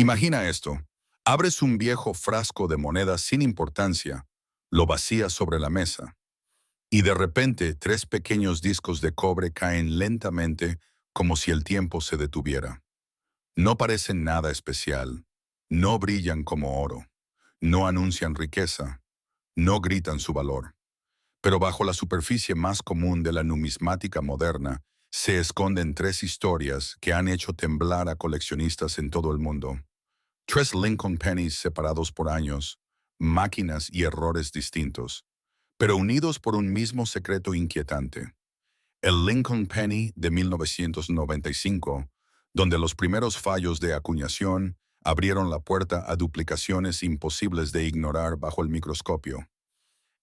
Imagina esto. Abres un viejo frasco de monedas sin importancia, lo vacías sobre la mesa, y de repente 3 pequeños discos de cobre caen lentamente como si el tiempo se detuviera. No parecen nada especial, no brillan como oro, no anuncian riqueza, no gritan su valor. Pero bajo la superficie más común de la numismática moderna se esconden 3 historias que han hecho temblar a coleccionistas en todo el mundo. 3 Lincoln Pennies separados por años, máquinas y errores distintos, pero unidos por un mismo secreto inquietante. El Lincoln Penny de 1995, donde los primeros fallos de acuñación abrieron la puerta a duplicaciones imposibles de ignorar bajo el microscopio.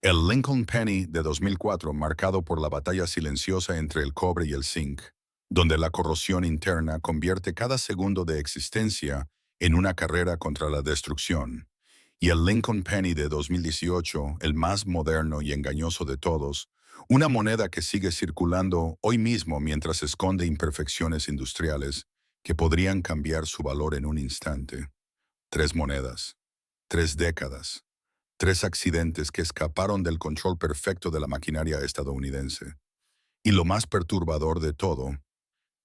El Lincoln Penny de 2004, marcado por la batalla silenciosa entre el cobre y el zinc, donde la corrosión interna convierte cada segundo de existencia en una carrera contra la destrucción. Y el Lincoln Penny de 2018, el más moderno y engañoso de todos, una moneda que sigue circulando hoy mismo mientras esconde imperfecciones industriales que podrían cambiar su valor en un instante. 3 monedas, 3 décadas. 3 accidentes que escaparon del control perfecto de la maquinaria estadounidense. Y lo más perturbador de todo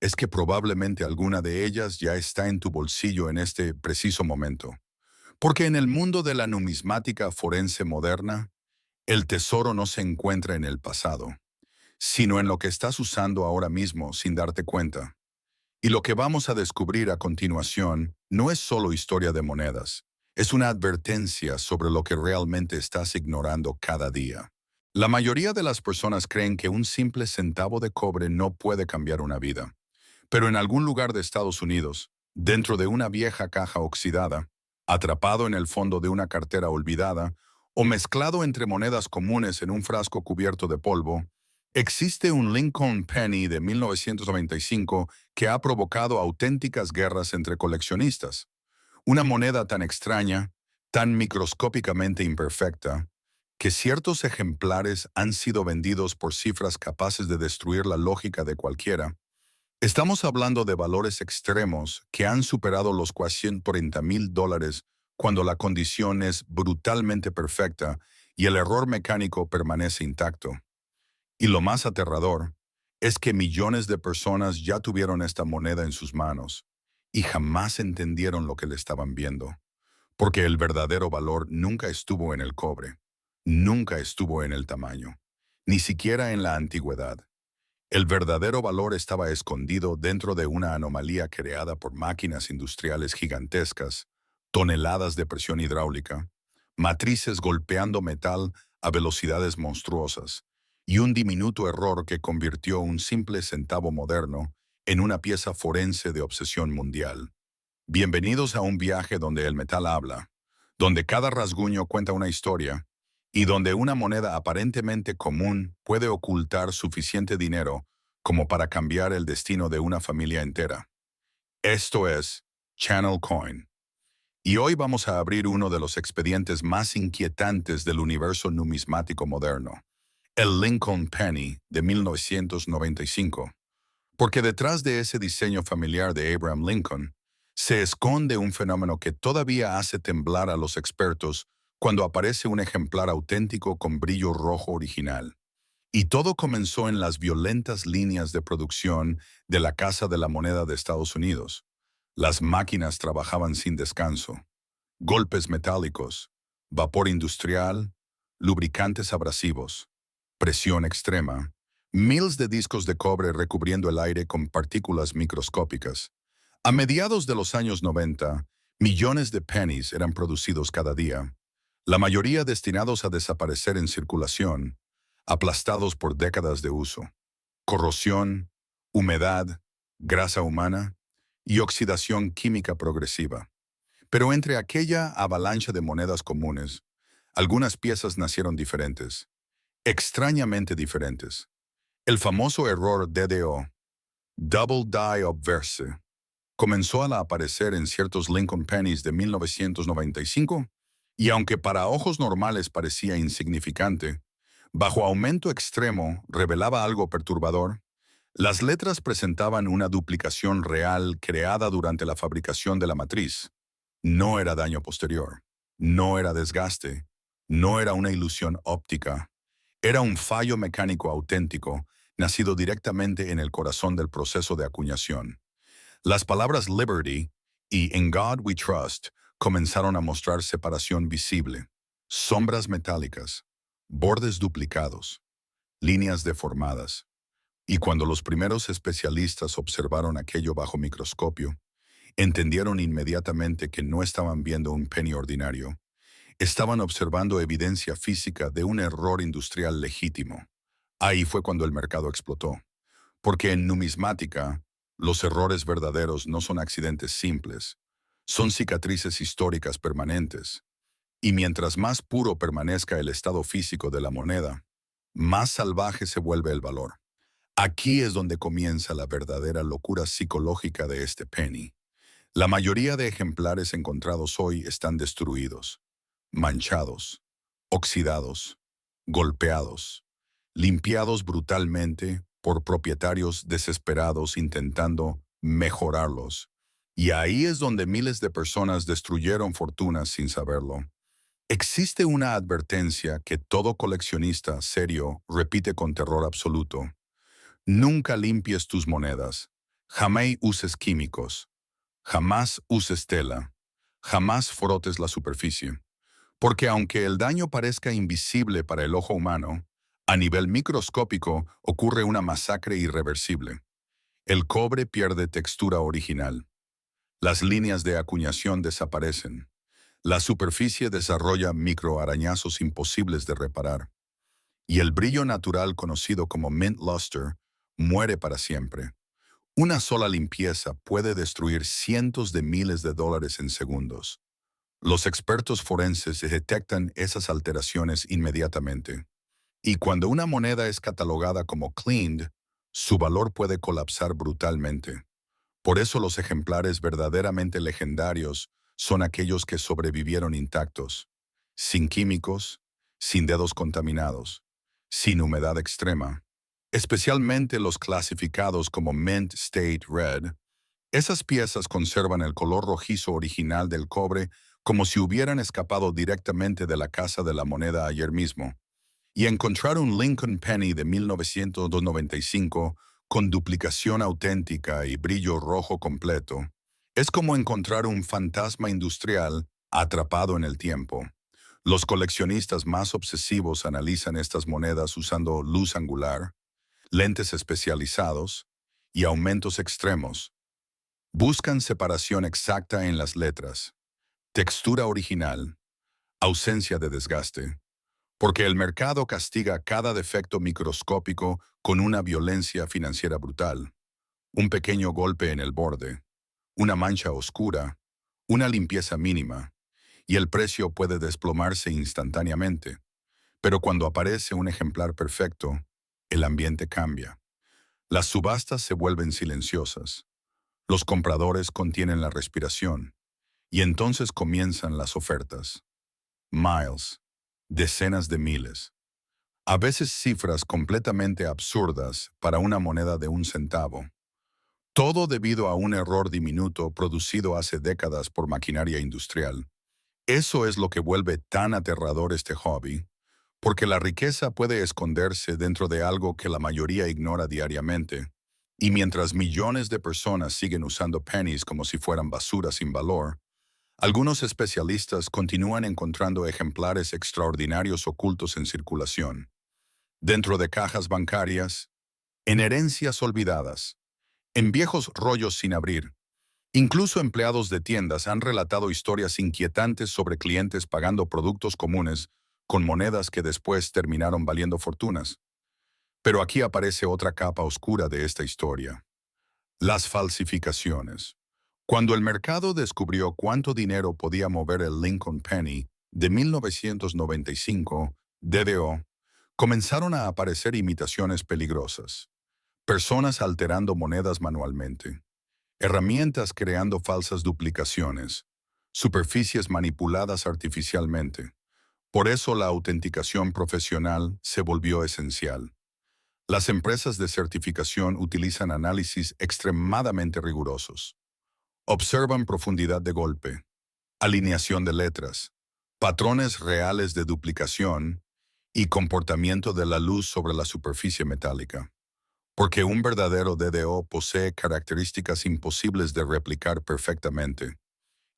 es que probablemente alguna de ellas ya está en tu bolsillo en este preciso momento. Porque en el mundo de la numismática forense moderna, el tesoro no se encuentra en el pasado, sino en lo que estás usando ahora mismo sin darte cuenta. Y lo que vamos a descubrir a continuación no es solo historia de monedas, es una advertencia sobre lo que realmente estás ignorando cada día. La mayoría de las personas creen que un simple centavo de cobre no puede cambiar una vida, pero en algún lugar de Estados Unidos, dentro de una vieja caja oxidada, atrapado en el fondo de una cartera olvidada o mezclado entre monedas comunes en un frasco cubierto de polvo, existe un Lincoln Penny de 1995 que ha provocado auténticas guerras entre coleccionistas. Una moneda tan extraña, tan microscópicamente imperfecta, que ciertos ejemplares han sido vendidos por cifras capaces de destruir la lógica de cualquiera. Estamos hablando de valores extremos que han superado los $430,000 cuando la condición es brutalmente perfecta y el error mecánico permanece intacto. Y lo más aterrador es que millones de personas ya tuvieron esta moneda en sus manos y jamás entendieron lo que le estaban viendo, porque el verdadero valor nunca estuvo en el cobre, nunca estuvo en el tamaño, ni siquiera en la antigüedad. El verdadero valor estaba escondido dentro de una anomalía creada por máquinas industriales gigantescas, toneladas de presión hidráulica, matrices golpeando metal a velocidades monstruosas, y un diminuto error que convirtió un simple centavo moderno en una pieza forense de obsesión mundial. Bienvenidos a un viaje donde el metal habla, donde cada rasguño cuenta una historia, y donde una moneda aparentemente común puede ocultar suficiente dinero como para cambiar el destino de una familia entera. Esto es Channel Coin. Y hoy vamos a abrir uno de los expedientes más inquietantes del universo numismático moderno, el Lincoln Penny de 1995. Porque detrás de ese diseño familiar de Abraham Lincoln se esconde un fenómeno que todavía hace temblar a los expertos cuando aparece un ejemplar auténtico con brillo rojo original. Y todo comenzó en las violentas líneas de producción de la Casa de la Moneda de Estados Unidos. Las máquinas trabajaban sin descanso. Golpes metálicos, vapor industrial, lubricantes abrasivos, presión extrema, miles de discos de cobre recubriendo el aire con partículas microscópicas. A mediados de los años 90, millones de pennies eran producidos cada día, la mayoría destinados a desaparecer en circulación, aplastados por décadas de uso, corrosión, humedad, grasa humana y oxidación química progresiva. Pero entre aquella avalancha de monedas comunes, algunas piezas nacieron diferentes, extrañamente diferentes. El famoso error DDO, Double Die Obverse, comenzó a aparecer en ciertos Lincoln Pennies de 1995 y aunque para ojos normales parecía insignificante, bajo aumento extremo revelaba algo perturbador. Las letras presentaban una duplicación real creada durante la fabricación de la matriz. No era daño posterior, no era desgaste, no era una ilusión óptica, era un fallo mecánico auténtico, nacido directamente en el corazón del proceso de acuñación. Las palabras Liberty y In God We Trust comenzaron a mostrar separación visible, sombras metálicas, bordes duplicados, líneas deformadas. Y cuando los primeros especialistas observaron aquello bajo microscopio, entendieron inmediatamente que no estaban viendo un penny ordinario. Estaban observando evidencia física de un error industrial legítimo. Ahí fue cuando el mercado explotó. Porque en numismática, los errores verdaderos no son accidentes simples, son cicatrices históricas permanentes. Y mientras más puro permanezca el estado físico de la moneda, más salvaje se vuelve el valor. Aquí es donde comienza la verdadera locura psicológica de este penny. La mayoría de ejemplares encontrados hoy están destruidos, manchados, oxidados, golpeados, limpiados brutalmente por propietarios desesperados intentando mejorarlos. Y ahí es donde miles de personas destruyeron fortunas sin saberlo. Existe una advertencia que todo coleccionista serio repite con terror absoluto. Nunca limpies tus monedas. Jamás uses químicos. Jamás uses tela. Jamás frotes la superficie. Porque aunque el daño parezca invisible para el ojo humano, a nivel microscópico ocurre una masacre irreversible. El cobre pierde textura original. Las líneas de acuñación desaparecen. La superficie desarrolla microarañazos imposibles de reparar. Y el brillo natural conocido como mint luster muere para siempre. Una sola limpieza puede destruir cientos de miles de dólares en segundos. Los expertos forenses detectan esas alteraciones inmediatamente. Y cuando una moneda es catalogada como cleaned, su valor puede colapsar brutalmente. Por eso los ejemplares verdaderamente legendarios son aquellos que sobrevivieron intactos, sin químicos, sin dedos contaminados, sin humedad extrema. Especialmente los clasificados como Mint State Red, esas piezas conservan el color rojizo original del cobre como si hubieran escapado directamente de la casa de la moneda ayer mismo. Y encontrar un Lincoln Penny de 1995 con duplicación auténtica y brillo rojo completo es como encontrar un fantasma industrial atrapado en el tiempo. Los coleccionistas más obsesivos analizan estas monedas usando luz angular, lentes especializados y aumentos extremos. Buscan separación exacta en las letras, textura original, ausencia de desgaste, porque el mercado castiga cada defecto microscópico con una violencia financiera brutal. Un pequeño golpe en el borde, una mancha oscura, una limpieza mínima, y el precio puede desplomarse instantáneamente. Pero cuando aparece un ejemplar perfecto, el ambiente cambia. Las subastas se vuelven silenciosas. Los compradores contienen la respiración. Y entonces comienzan las ofertas. Miles, decenas de miles. A veces cifras completamente absurdas para una moneda de un centavo. Todo debido a un error diminuto producido hace décadas por maquinaria industrial. Eso es lo que vuelve tan aterrador este hobby, porque la riqueza puede esconderse dentro de algo que la mayoría ignora diariamente. Y mientras millones de personas siguen usando pennies como si fueran basura sin valor, algunos especialistas continúan encontrando ejemplares extraordinarios ocultos en circulación, dentro de cajas bancarias, en herencias olvidadas, en viejos rollos sin abrir. Incluso empleados de tiendas han relatado historias inquietantes sobre clientes pagando productos comunes con monedas que después terminaron valiendo fortunas. Pero aquí aparece otra capa oscura de esta historia: las falsificaciones. Cuando el mercado descubrió cuánto dinero podía mover el Lincoln Penny de 1995, DDO, comenzaron a aparecer imitaciones peligrosas. Personas alterando monedas manualmente, herramientas creando falsas duplicaciones, superficies manipuladas artificialmente. Por eso la autenticación profesional se volvió esencial. Las empresas de certificación utilizan análisis extremadamente rigurosos. Observan profundidad de golpe, alineación de letras, patrones reales de duplicación y comportamiento de la luz sobre la superficie metálica. Porque un verdadero DDO posee características imposibles de replicar perfectamente.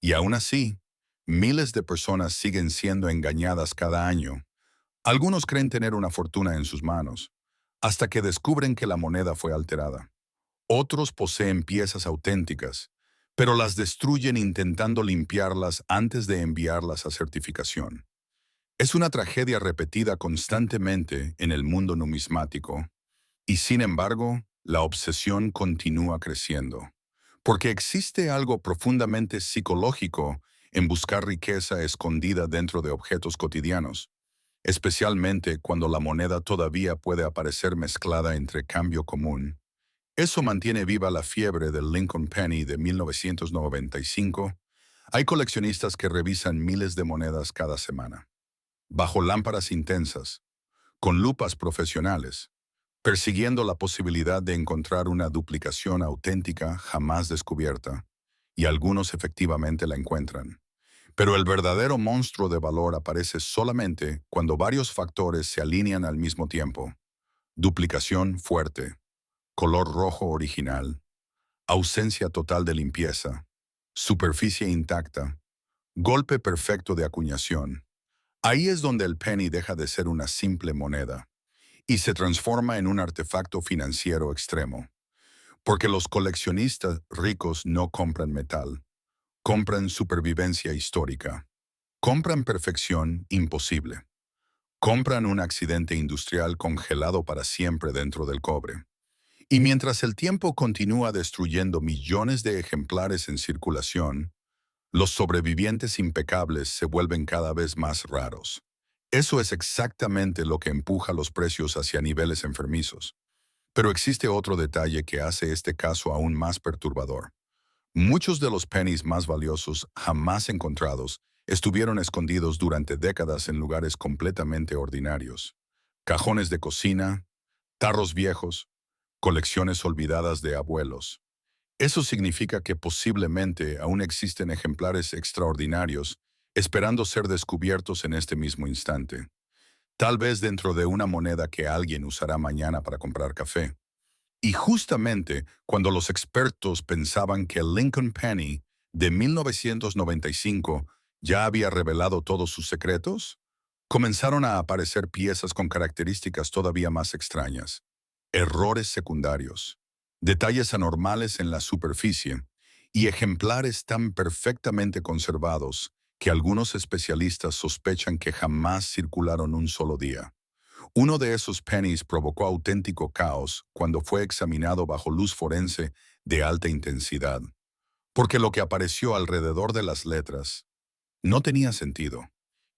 Y aún así, miles de personas siguen siendo engañadas cada año. Algunos creen tener una fortuna en sus manos, hasta que descubren que la moneda fue alterada. Otros poseen piezas auténticas, pero las destruyen intentando limpiarlas antes de enviarlas a certificación. Es una tragedia repetida constantemente en el mundo numismático, y sin embargo, la obsesión continúa creciendo, porque existe algo profundamente psicológico en buscar riqueza escondida dentro de objetos cotidianos, especialmente cuando la moneda todavía puede aparecer mezclada entre cambio común. Eso mantiene viva la fiebre del Lincoln Penny de 1995. Hay coleccionistas que revisan miles de monedas cada semana, bajo lámparas intensas, con lupas profesionales, persiguiendo la posibilidad de encontrar una duplicación auténtica jamás descubierta, y algunos efectivamente la encuentran. Pero el verdadero monstruo de valor aparece solamente cuando varios factores se alinean al mismo tiempo. Duplicación fuerte, color rojo original, ausencia total de limpieza, superficie intacta, golpe perfecto de acuñación. Ahí es donde el penny deja de ser una simple moneda y se transforma en un artefacto financiero extremo. Porque los coleccionistas ricos no compran metal, compran supervivencia histórica, compran perfección imposible, compran un accidente industrial congelado para siempre dentro del cobre. Y mientras el tiempo continúa destruyendo millones de ejemplares en circulación, los sobrevivientes impecables se vuelven cada vez más raros. Eso es exactamente lo que empuja los precios hacia niveles enfermizos. Pero existe otro detalle que hace este caso aún más perturbador. Muchos de los pennies más valiosos jamás encontrados estuvieron escondidos durante décadas en lugares completamente ordinarios. Cajones de cocina, tarros viejos, colecciones olvidadas de abuelos. Eso significa que posiblemente aún existen ejemplares extraordinarios esperando ser descubiertos en este mismo instante. Tal vez dentro de una moneda que alguien usará mañana para comprar café. Y justamente cuando los expertos pensaban que el Lincoln Penny de 1995 ya había revelado todos sus secretos, comenzaron a aparecer piezas con características todavía más extrañas. Errores secundarios, detalles anormales en la superficie y ejemplares tan perfectamente conservados que algunos especialistas sospechan que jamás circularon un solo día. Uno de esos pennies provocó auténtico caos cuando fue examinado bajo luz forense de alta intensidad, porque lo que apareció alrededor de las letras no tenía sentido.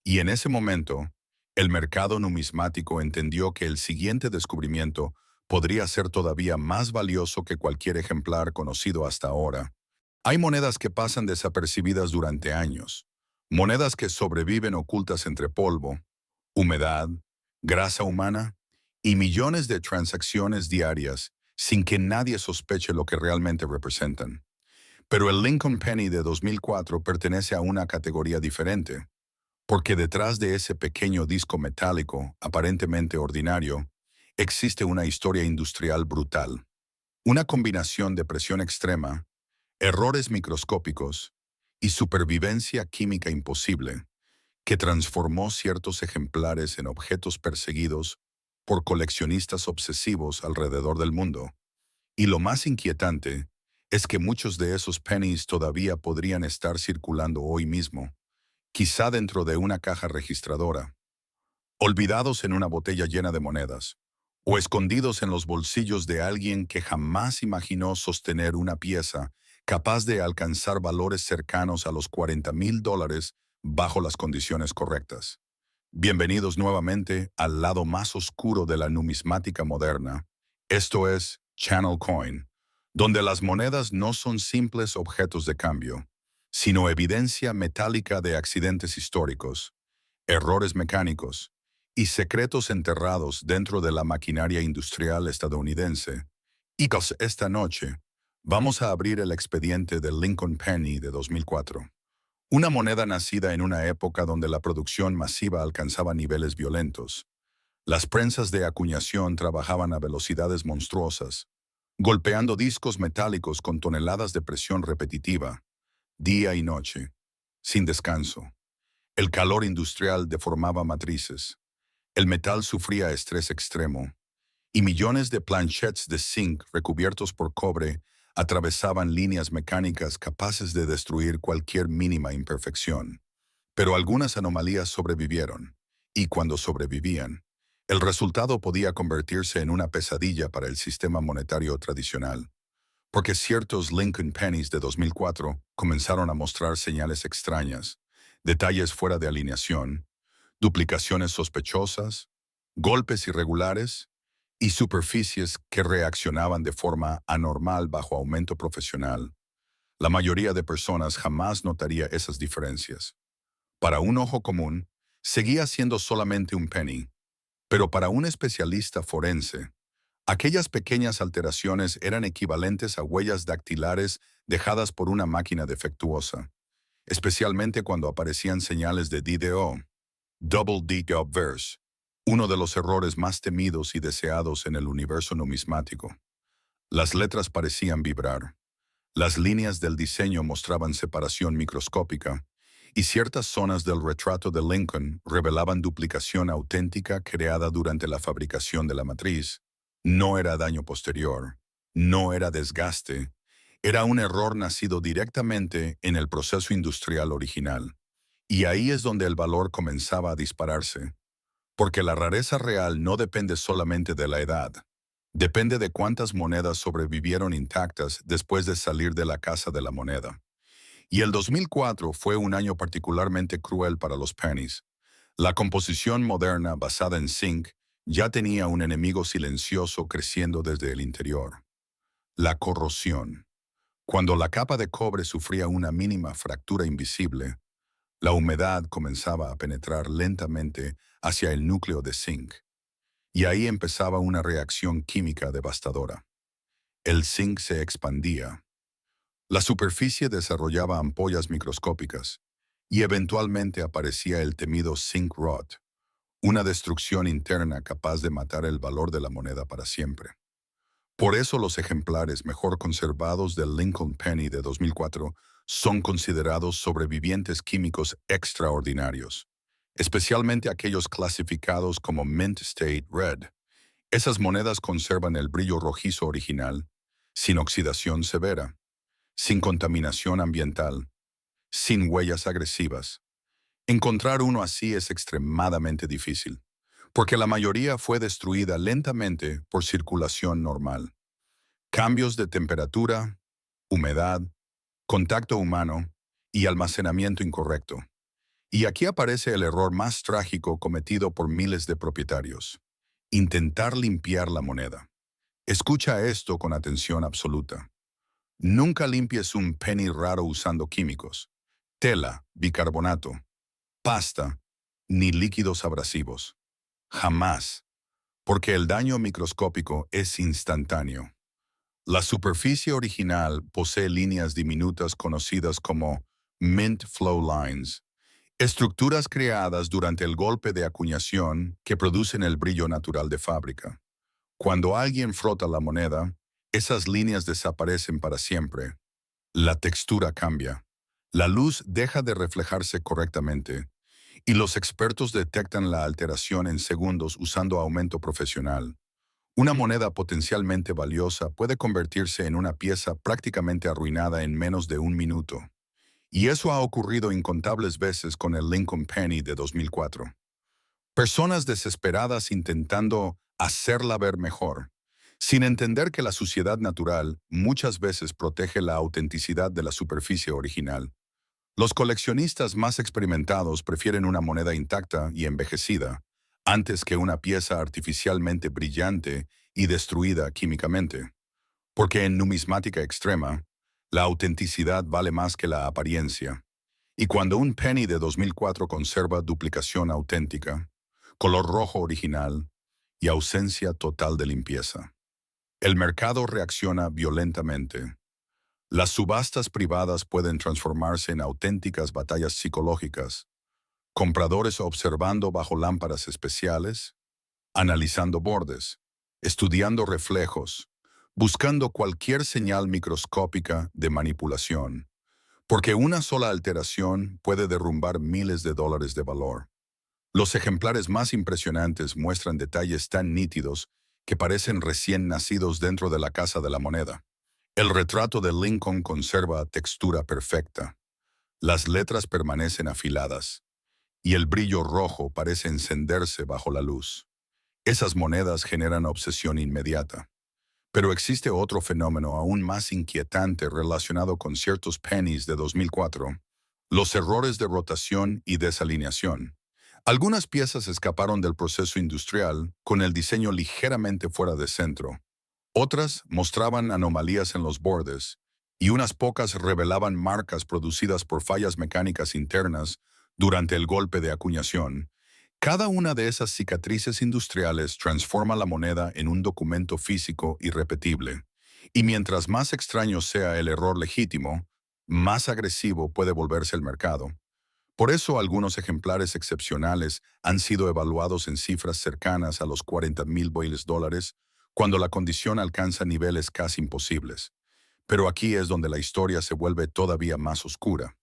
Y en ese momento, el mercado numismático entendió que el siguiente descubrimiento podría ser todavía más valioso que cualquier ejemplar conocido hasta ahora. Hay monedas que pasan desapercibidas durante años, monedas que sobreviven ocultas entre polvo, humedad, grasa humana y millones de transacciones diarias sin que nadie sospeche lo que realmente representan. Pero el Lincoln Penny de 2004 pertenece a una categoría diferente, porque detrás de ese pequeño disco metálico, aparentemente ordinario, existe una historia industrial brutal. Una combinación de presión extrema, errores microscópicos y supervivencia química imposible que transformó ciertos ejemplares en objetos perseguidos por coleccionistas obsesivos alrededor del mundo. Y lo más inquietante es que muchos de esos pennies todavía podrían estar circulando hoy mismo, quizá dentro de una caja registradora, olvidados en una botella llena de monedas, o escondidos en los bolsillos de alguien que jamás imaginó sostener una pieza capaz de alcanzar valores cercanos a los $40,000 bajo las condiciones correctas. Bienvenidos nuevamente al lado más oscuro de la numismática moderna. Esto es Channel Coin, donde las monedas no son simples objetos de cambio, sino evidencia metálica de accidentes históricos, errores mecánicos y secretos enterrados dentro de la maquinaria industrial estadounidense. Y esta noche vamos a abrir el expediente del Lincoln Penny de 2004, Una moneda nacida en una época donde la producción masiva alcanzaba niveles violentos. Las prensas de acuñación trabajaban a velocidades monstruosas, golpeando discos metálicos con toneladas de presión repetitiva, día y noche, sin descanso. El calor industrial deformaba matrices, el metal sufría estrés extremo, y millones de planchets de zinc recubiertos por cobre atravesaban líneas mecánicas capaces de destruir cualquier mínima imperfección. Pero algunas anomalías sobrevivieron, y cuando sobrevivían, el resultado podía convertirse en una pesadilla para el sistema monetario tradicional, porque ciertos Lincoln Pennies de 2004 comenzaron a mostrar señales extrañas, detalles fuera de alineación, duplicaciones sospechosas, golpes irregulares y superficies que reaccionaban de forma anormal bajo aumento profesional. La mayoría de personas jamás notaría esas diferencias. Para un ojo común, seguía siendo solamente un penny, pero para un especialista forense, aquellas pequeñas alteraciones eran equivalentes a huellas dactilares dejadas por una máquina defectuosa, especialmente cuando aparecían señales de DDO, Double D Obverse, uno de los errores más temidos y deseados en el universo numismático. Las letras parecían vibrar. Las líneas del diseño mostraban separación microscópica, y ciertas zonas del retrato de Lincoln revelaban duplicación auténtica creada durante la fabricación de la matriz. No era daño posterior, no era desgaste, era un error nacido directamente en el proceso industrial original. Y ahí es donde el valor comenzaba a dispararse, porque la rareza real no depende solamente de la edad. Depende de cuántas monedas sobrevivieron intactas después de salir de la casa de la moneda. Y el 2004 fue un año particularmente cruel para los pennies. La composición moderna basada en zinc ya tenía un enemigo silencioso creciendo desde el interior: la corrosión. Cuando la capa de cobre sufría una mínima fractura invisible, la humedad comenzaba a penetrar lentamente hacia el núcleo de zinc. Y ahí empezaba una reacción química devastadora. El zinc se expandía. La superficie desarrollaba ampollas microscópicas y eventualmente aparecía el temido zinc rot, una destrucción interna capaz de matar el valor de la moneda para siempre. Por eso los ejemplares mejor conservados del Lincoln Penny de 2004 son considerados sobrevivientes químicos extraordinarios, especialmente aquellos clasificados como Mint State Red. Esas monedas conservan el brillo rojizo original, sin oxidación severa, sin contaminación ambiental, sin huellas agresivas. Encontrar uno así es extremadamente difícil, porque la mayoría fue destruida lentamente por circulación normal. Cambios de temperatura, humedad, contacto humano y almacenamiento incorrecto. Y aquí aparece el error más trágico cometido por miles de propietarios: intentar limpiar la moneda. Escucha esto con atención absoluta. Nunca limpies un penny raro usando químicos, tela, bicarbonato, pasta, ni líquidos abrasivos. Jamás, porque el daño microscópico es instantáneo. La superficie original posee líneas diminutas conocidas como mint flow lines, estructuras creadas durante el golpe de acuñación que producen el brillo natural de fábrica. Cuando alguien frota la moneda, esas líneas desaparecen para siempre. La textura cambia. La luz deja de reflejarse correctamente, y los expertos detectan la alteración en segundos usando aumento profesional. Una moneda potencialmente valiosa puede convertirse en una pieza prácticamente arruinada en menos de un minuto. Y eso ha ocurrido incontables veces con el Lincoln Penny de 2004. Personas desesperadas intentando hacerla ver mejor, sin entender que la suciedad natural muchas veces protege la autenticidad de la superficie original. Los coleccionistas más experimentados prefieren una moneda intacta y envejecida antes que una pieza artificialmente brillante y destruida químicamente, porque en numismática extrema, la autenticidad vale más que la apariencia. Y cuando un penny de 2004 conserva duplicación auténtica, color rojo original y ausencia total de limpieza, el mercado reacciona violentamente. Las subastas privadas pueden transformarse en auténticas batallas psicológicas, compradores observando bajo lámparas especiales, analizando bordes, estudiando reflejos, buscando cualquier señal microscópica de manipulación, porque una sola alteración puede derrumbar miles de dólares de valor. Los ejemplares más impresionantes muestran detalles tan nítidos que parecen recién nacidos dentro de la Casa de la Moneda. El retrato de Lincoln conserva textura perfecta. Las letras permanecen afiladas y el brillo rojo parece encenderse bajo la luz. Esas monedas generan obsesión inmediata. Pero existe otro fenómeno aún más inquietante relacionado con ciertos pennies de 2004, los errores de rotación y desalineación. Algunas piezas escaparon del proceso industrial con el diseño ligeramente fuera de centro. Otras mostraban anomalías en los bordes y unas pocas revelaban marcas producidas por fallas mecánicas internas durante el golpe de acuñación. Cada una de esas cicatrices industriales transforma la moneda en un documento físico irrepetible. Y mientras más extraño sea el error legítimo, más agresivo puede volverse el mercado. Por eso algunos ejemplares excepcionales han sido evaluados en cifras cercanas a los 40,000 dólares, cuando la condición alcanza niveles casi imposibles. Pero aquí es donde la historia se vuelve todavía más oscura.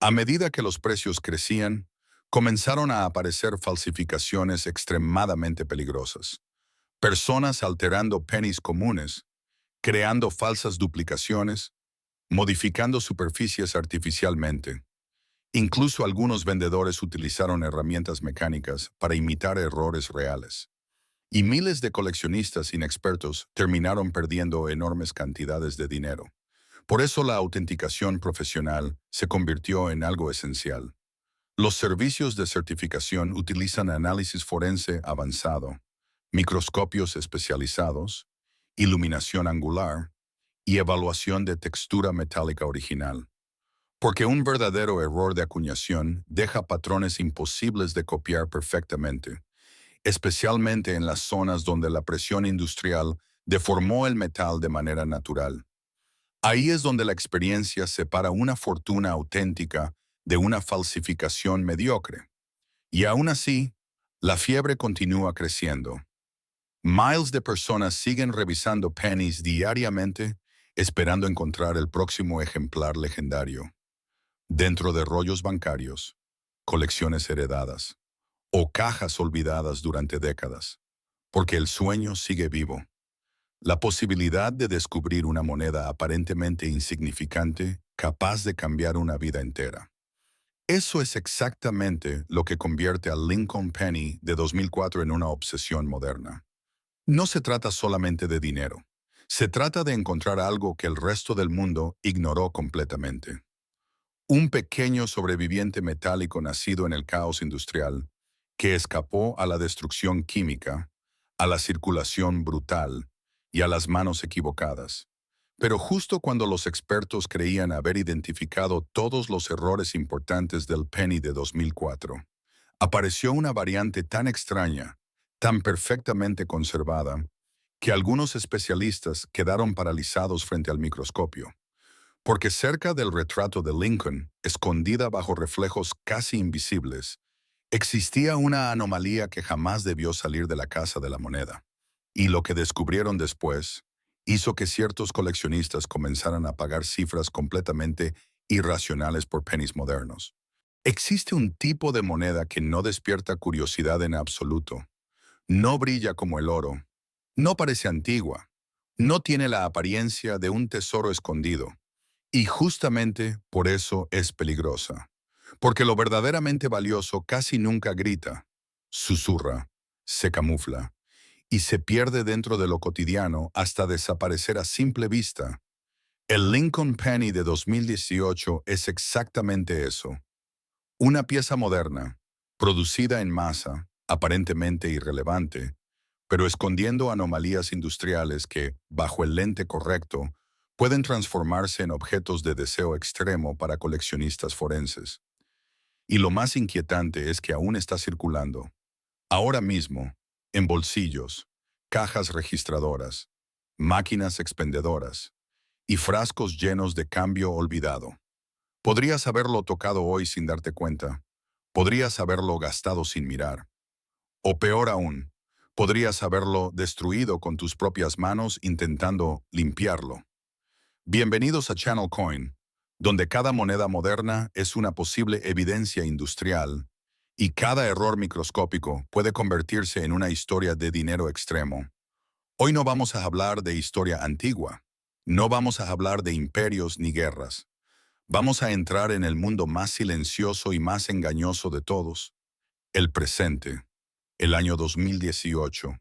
A medida que los precios crecían, comenzaron a aparecer falsificaciones extremadamente peligrosas. Personas alterando pennies comunes, creando falsas duplicaciones, modificando superficies artificialmente. Incluso algunos vendedores utilizaron herramientas mecánicas para imitar errores reales. Y miles de coleccionistas inexpertos terminaron perdiendo enormes cantidades de dinero. Por eso la autenticación profesional se convirtió en algo esencial. Los servicios de certificación utilizan análisis forense avanzado, microscopios especializados, iluminación angular y evaluación de textura metálica original. Porque un verdadero error de acuñación deja patrones imposibles de copiar perfectamente, especialmente en las zonas donde la presión industrial deformó el metal de manera natural. Ahí es donde la experiencia separa una fortuna auténtica de una falsificación mediocre. Y aún así, la fiebre continúa creciendo. Miles de personas siguen revisando pennies diariamente, esperando encontrar el próximo ejemplar legendario, dentro de rollos bancarios, colecciones heredadas o cajas olvidadas durante décadas, porque el sueño sigue vivo. La posibilidad de descubrir una moneda aparentemente insignificante, capaz de cambiar una vida entera. Eso es exactamente lo que convierte al Lincoln Penny de 2004 en una obsesión moderna. No se trata solamente de dinero. Se trata de encontrar algo que el resto del mundo ignoró completamente. Un pequeño sobreviviente metálico nacido en el caos industrial, que escapó a la destrucción química, a la circulación brutal y a las manos equivocadas. Pero justo cuando los expertos creían haber identificado todos los errores importantes del penny de 2004, apareció una variante tan extraña, tan perfectamente conservada, que algunos especialistas quedaron paralizados frente al microscopio. Porque cerca del retrato de Lincoln, escondida bajo reflejos casi invisibles, existía una anomalía que jamás debió salir de la Casa de la Moneda. Y lo que descubrieron después hizo que ciertos coleccionistas comenzaran a pagar cifras completamente irracionales por pennies modernos. Existe un tipo de moneda que no despierta curiosidad en absoluto. No brilla como el oro. No parece antigua. No tiene la apariencia de un tesoro escondido. Y justamente por eso es peligrosa. Porque lo verdaderamente valioso casi nunca grita, susurra, se camufla y se pierde dentro de lo cotidiano hasta desaparecer a simple vista. El Lincoln Penny de 2018 es exactamente eso. Una pieza moderna, producida en masa, aparentemente irrelevante, pero escondiendo anomalías industriales que, bajo el lente correcto, pueden transformarse en objetos de deseo extremo para coleccionistas forenses. Y lo más inquietante es que aún está circulando, ahora mismo, en bolsillos, cajas registradoras, máquinas expendedoras, y frascos llenos de cambio olvidado. Podrías haberlo tocado hoy sin darte cuenta. Podrías haberlo gastado sin mirar. O peor aún, podrías haberlo destruido con tus propias manos intentando limpiarlo. Bienvenidos a Channel Coin, donde cada moneda moderna es una posible evidencia industrial y cada error microscópico puede convertirse en una historia de dinero extremo. Hoy no vamos a hablar de historia antigua, no vamos a hablar de imperios ni guerras. Vamos a entrar en el mundo más silencioso y más engañoso de todos, el presente, el año 2018.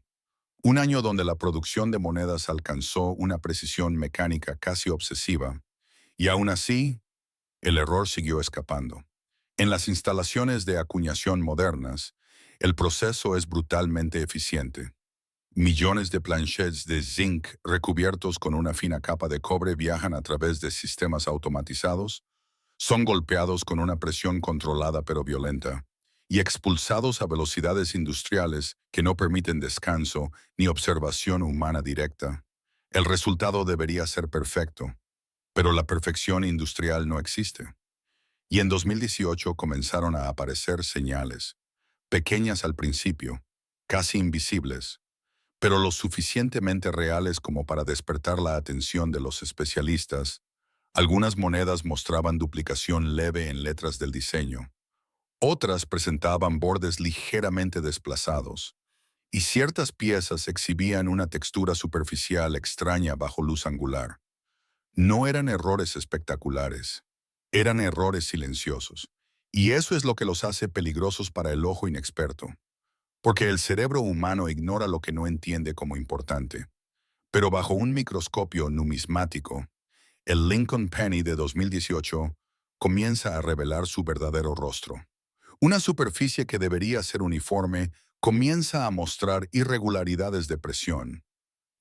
Un año donde la producción de monedas alcanzó una precisión mecánica casi obsesiva, y aún así, el error siguió escapando. En las instalaciones de acuñación modernas, el proceso es brutalmente eficiente. Millones de planchets de zinc recubiertos con una fina capa de cobre viajan a través de sistemas automatizados, son golpeados con una presión controlada pero violenta, y expulsados a velocidades industriales que no permiten descanso ni observación humana directa. El resultado debería ser perfecto, pero la perfección industrial no existe. Y en 2018 comenzaron a aparecer señales, pequeñas al principio, casi invisibles, pero lo suficientemente reales como para despertar la atención de los especialistas. Algunas monedas mostraban duplicación leve en letras del diseño. Otras presentaban bordes ligeramente desplazados, y ciertas piezas exhibían una textura superficial extraña bajo luz angular. No eran errores espectaculares, eran errores silenciosos. Y eso es lo que los hace peligrosos para el ojo inexperto, porque el cerebro humano ignora lo que no entiende como importante. Pero bajo un microscopio numismático, el Lincoln Penny de 2018 comienza a revelar su verdadero rostro. Una superficie que debería ser uniforme comienza a mostrar irregularidades de presión,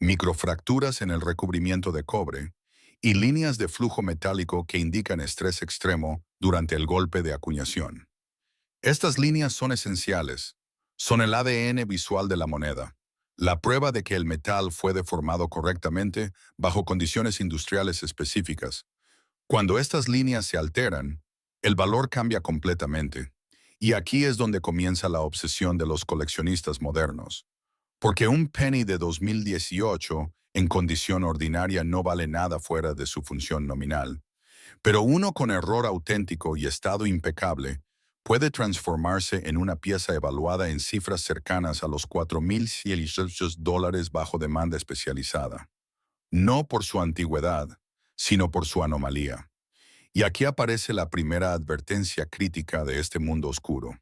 microfracturas en el recubrimiento de cobre y líneas de flujo metálico que indican estrés extremo durante el golpe de acuñación. Estas líneas son esenciales. Son el ADN visual de la moneda, la prueba de que el metal fue deformado correctamente bajo condiciones industriales específicas. Cuando estas líneas se alteran, el valor cambia completamente. Y aquí es donde comienza la obsesión de los coleccionistas modernos. Porque un penny de 2018 en condición ordinaria no vale nada fuera de su función nominal. Pero uno con error auténtico y estado impecable puede transformarse en una pieza evaluada en cifras cercanas a los $4,600 bajo demanda especializada. No por su antigüedad, sino por su anomalía. Y aquí aparece la primera advertencia crítica de este mundo oscuro.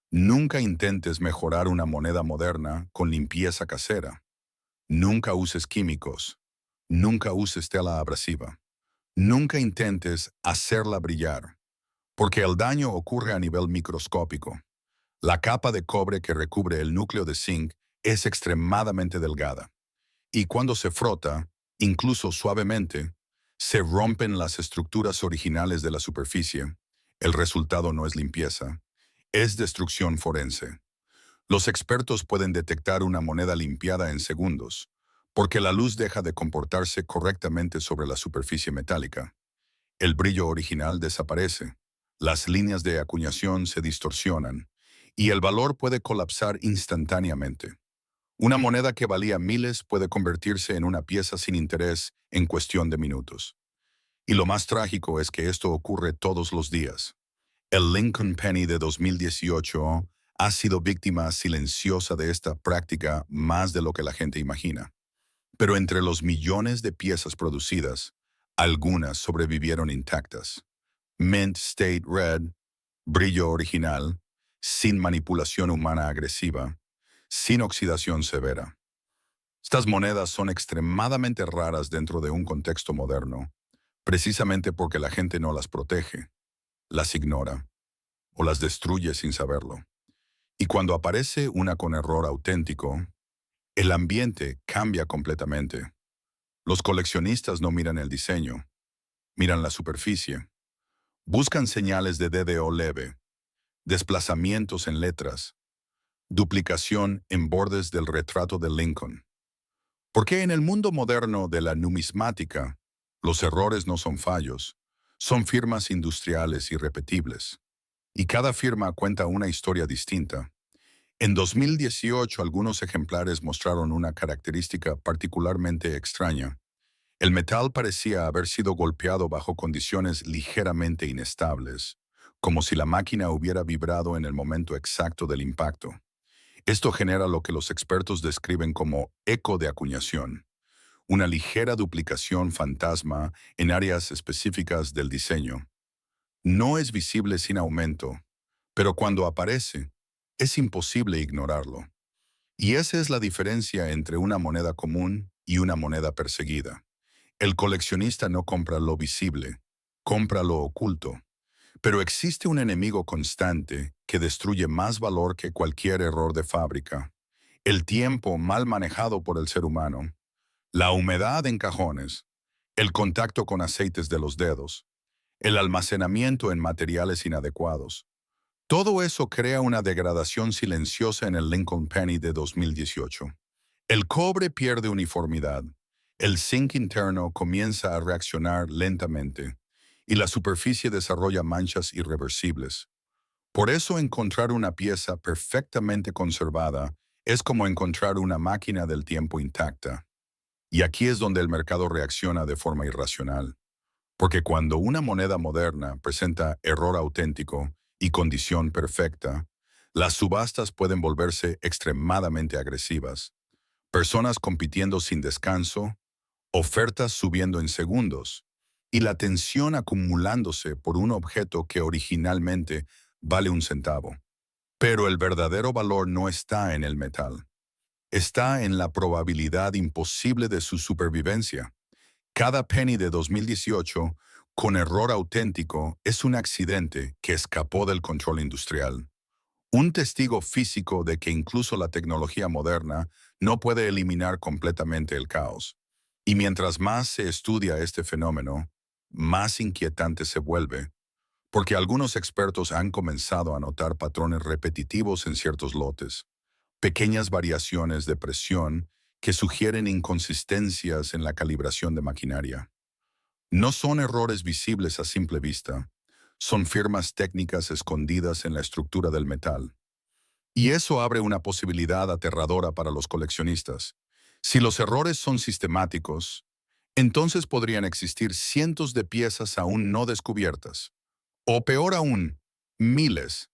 Nunca intentes mejorar una moneda moderna con limpieza casera. Nunca uses químicos. Nunca uses tela abrasiva. Nunca intentes hacerla brillar, porque el daño ocurre a nivel microscópico. La capa de cobre que recubre el núcleo de zinc es extremadamente delgada, y cuando se frota, incluso suavemente, se rompen las estructuras originales de la superficie. El resultado no es limpieza, es destrucción forense. Los expertos pueden detectar una moneda limpiada en segundos, porque la luz deja de comportarse correctamente sobre la superficie metálica. El brillo original desaparece, las líneas de acuñación se distorsionan, y el valor puede colapsar instantáneamente. Una moneda que valía miles puede convertirse en una pieza sin interés en cuestión de minutos. Y lo más trágico es que esto ocurre todos los días. El Lincoln Penny de 2018 ha sido víctima silenciosa de esta práctica más de lo que la gente imagina. Pero entre los millones de piezas producidas, algunas sobrevivieron intactas. Mint State Red, brillo original, sin manipulación humana agresiva, sin oxidación severa. Estas monedas son extremadamente raras dentro de un contexto moderno, precisamente porque la gente no las protege, las ignora o las destruye sin saberlo. Y cuando aparece una con error auténtico, el ambiente cambia completamente. Los coleccionistas no miran el diseño, miran la superficie. Buscan señales de DDO leve, desplazamientos en letras, duplicación en bordes del retrato de Lincoln. Porque en el mundo moderno de la numismática, Los errores no son fallos, son firmas industriales irrepetibles. Y cada firma cuenta una historia distinta. En 2018, algunos ejemplares mostraron una característica particularmente extraña. El metal parecía haber sido golpeado bajo condiciones ligeramente inestables, como si la máquina hubiera vibrado en el momento exacto del impacto. Esto genera lo que los expertos describen como eco de acuñación, una ligera duplicación fantasma en áreas específicas del diseño. No es visible sin aumento, pero cuando aparece, es imposible ignorarlo. Y esa es la diferencia entre una moneda común y una moneda perseguida. El coleccionista no compra lo visible, compra lo oculto. Pero existe un enemigo constante que destruye más valor que cualquier error de fábrica. El tiempo mal manejado por el ser humano, la humedad en cajones, el contacto con aceites de los dedos, el almacenamiento en materiales inadecuados. Todo eso crea una degradación silenciosa en el Lincoln Penny de 2018. El cobre pierde uniformidad, el zinc interno comienza a reaccionar lentamente y la superficie desarrolla manchas irreversibles. Por eso encontrar una pieza perfectamente conservada es como encontrar una máquina del tiempo intacta. Y aquí es donde el mercado reacciona de forma irracional. Porque cuando una moneda moderna presenta error auténtico y condición perfecta, las subastas pueden volverse extremadamente agresivas. Personas compitiendo sin descanso, ofertas subiendo en segundos y la tensión acumulándose por un objeto que originalmente vale un centavo. Pero el verdadero valor no está en el metal, está en la probabilidad imposible de su supervivencia. Cada penny de 2018, con error auténtico, es un accidente que escapó del control industrial. Un testigo físico de que incluso la tecnología moderna no puede eliminar completamente el caos. Y mientras más se estudia este fenómeno, más inquietante se vuelve, porque algunos expertos han comenzado a notar patrones repetitivos en ciertos lotes, pequeñas variaciones de presión que sugieren inconsistencias en la calibración de maquinaria. No son errores visibles a simple vista, son firmas técnicas escondidas en la estructura del metal. Y eso abre una posibilidad aterradora para los coleccionistas. Si los errores son sistemáticos, entonces podrían existir cientos de piezas aún no descubiertas. O peor aún, miles.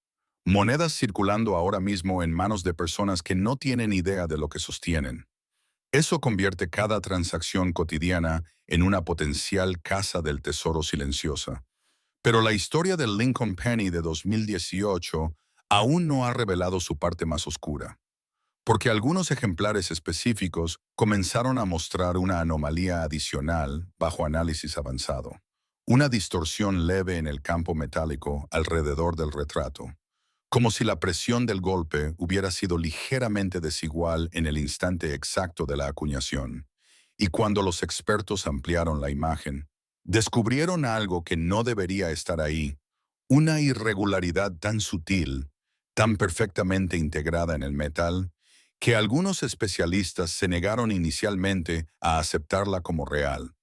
Monedas circulando ahora mismo en manos de personas que no tienen idea de lo que sostienen. Eso convierte cada transacción cotidiana en una potencial caza del tesoro silenciosa. Pero la historia del Lincoln Penny de 2018 aún no ha revelado su parte más oscura, porque algunos ejemplares específicos comenzaron a mostrar una anomalía adicional bajo análisis avanzado, una distorsión leve en el campo metálico alrededor del retrato, como si la presión del golpe hubiera sido ligeramente desigual en el instante exacto de la acuñación. Y cuando los expertos ampliaron la imagen, descubrieron algo que no debería estar ahí, una irregularidad tan sutil, tan perfectamente integrada en el metal, que algunos especialistas se negaron inicialmente a aceptarla como real.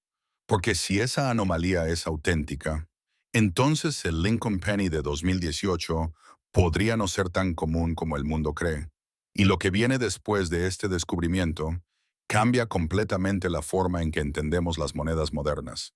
Porque si esa anomalía es auténtica, entonces el Lincoln Penny de 2018 podría no ser tan común como el mundo cree. Y lo que viene después de este descubrimiento cambia completamente la forma en que entendemos las monedas modernas.